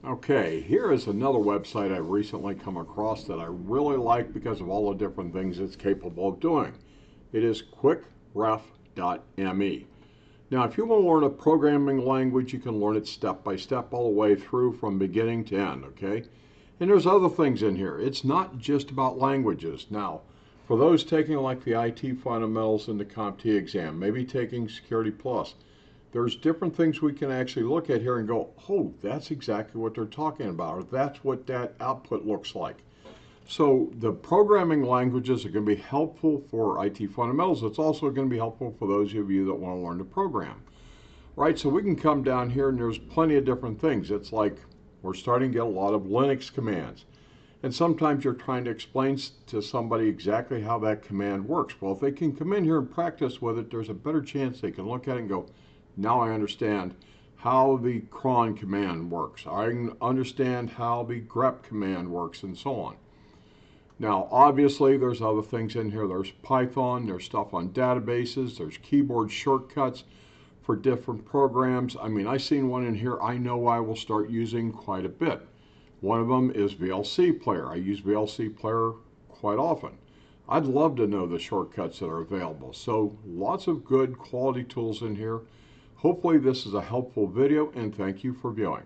Okay, here is another website I've recently come across that I really like because of all the different things it's capable of doing. It is quickref.me. Now, if you want to learn a programming language, you can learn it step by step all the way through from beginning to end, okay? And there's other things in here. It's not just about languages. Now, for those taking like the IT fundamentals in the CompTIA exam, maybe taking Security Plus, there's different things we can actually look at here and go, oh, that's exactly what they're talking about, or that's what that output looks like. So the programming languages are going to be helpful for IT fundamentals. It's also going to be helpful for those of you that want to learn to program. Right, so we can come down here and there's plenty of different things. It's like we're starting to get a lot of Linux commands. And sometimes you're trying to explain to somebody exactly how that command works. Well, if they can come in here and practice with it, there's a better chance they can look at it and go, now I understand how the cron command works. I can understand how the grep command works and so on. Now, obviously, there's other things in here. There's Python, there's stuff on databases, there's keyboard shortcuts for different programs. I mean, I've seen one in here I know I will start using quite a bit. One of them is VLC Player. I use VLC Player quite often. I'd love to know the shortcuts that are available. So lots of good quality tools in here. Hopefully this is a helpful video, and thank you for viewing.